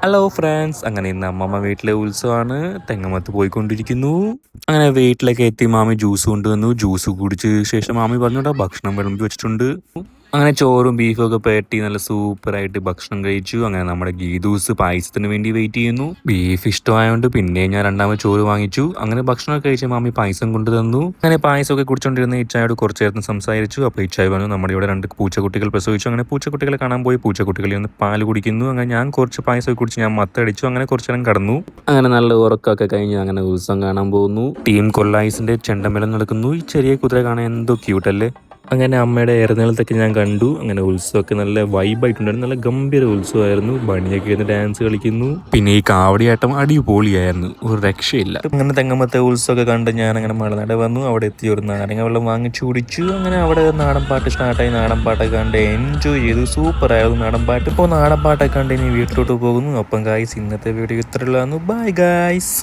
Hello friends, അങ്ങനെ ഇന്ന് അമ്മമ്മ വീട്ടിലെ ഉത്സവമാണ്. തെങ്ങമത്ത് പോയിക്കൊണ്ടിരിക്കുന്നു. അങ്ങനെ വീട്ടിലേക്ക് എത്തി മാമി ജ്യൂസ് കൊണ്ടുവന്നു. ജ്യൂസ് കുടിച്ച ശേഷം മാമി പറഞ്ഞോട്ടാ ഭക്ഷണം വിളമ്പി വെച്ചിട്ടുണ്ട്. അങ്ങനെ ചോറും ബീഫും ഒക്കെ പെരട്ടി നല്ല സൂപ്പറായിട്ട് ഭക്ഷണം കഴിച്ചു. അങ്ങനെ നമ്മുടെ ഗീദൂസ് പായസത്തിന് വേണ്ടി വെയിറ്റ് ചെയ്യുന്നു. ബീഫ് ഇഷ്ടമായതുകൊണ്ട് പിന്നെ ഞാൻ രണ്ടാമത് ചോറ് വാങ്ങിച്ചു. അങ്ങനെ ഭക്ഷണമൊക്കെ കഴിച്ച് മാമി പായസം കൊണ്ടുതന്നു. അങ്ങനെ പായസമൊക്കെ കുടിച്ചുകൊണ്ടിരുന്ന ഇച്ചായോട് കുറച്ചു നേരത്തെ സംസാരിച്ചു. അപ്പോൾ ഇച്ചായ പറഞ്ഞു നമ്മുടെ ഇവിടെ 2 പൂച്ചക്കുട്ടികൾ പ്രസവിച്ചു. അങ്ങനെ പൂച്ചക്കുട്ടികളെ കാണാൻ പോയി. പൂച്ചക്കുട്ടികളിൽ നിന്ന് പാല് കുടിക്കുന്നു. അങ്ങനെ ഞാൻ കുറച്ച് പായസമൊക്കെ കുടിച്ച് ഞാൻ മത്തടിച്ചു. അങ്ങനെ കുറച്ചു നേരം കടന്നു. അങ്ങനെ നല്ല ഉറക്കമൊക്കെ കഴിഞ്ഞ് അങ്ങനെ ഉത്സവം കാണാൻ പോകുന്നു. ടീം കൊല്ലായിസിന്റെ ചെണ്ടമേളം നടക്കുന്നു. ഈ ചെറിയ കുതിര കാണാൻ എന്തോ ക്യൂട്ടല്ലേ. അങ്ങനെ അമ്മയുടെ എഴുന്നേൽത്തൊക്കെ ഞാൻ കണ്ടു. അങ്ങനെ ഉത്സവമൊക്കെ നല്ല വൈബായിട്ടുണ്ടായിരുന്നു. നല്ല ഗംഭീര ഉത്സവമായിരുന്നു. ബണിയൊക്കെ ഇരുന്ന് ഡാൻസ് കളിക്കുന്നു. പിന്നെ ഈ കാവടിയാട്ടം അടിപൊളിയായിരുന്നു, ഒരു രക്ഷയില്ല. അങ്ങനെ തെങ്ങമത്തെ ഉത്സവമൊക്കെ കണ്ട് ഞാൻ അങ്ങനെ മലനട വന്നു. അവിടെ എത്തി ഒരു നാരങ്ങ വെള്ളം വാങ്ങിച്ചു കുടിച്ചു. അങ്ങനെ അവിടെ നാടൻ പാട്ട് സ്റ്റാർട്ടായി. നാടൻ പാട്ടൊക്കെ കണ്ട് എൻജോയ് ചെയ്തു. സൂപ്പറായിരുന്നു നാടൻ പാട്ട്. ഇപ്പോൾ നാടൻ പാട്ടൊക്കെ കണ്ട് ഇനി വീട്ടിലോട്ട് പോകുന്നു. അപ്പം ഗായ്സ്, ഇന്നത്തെ വീഡിയോ ഇത്രയുള്ളൂ. Bye guys.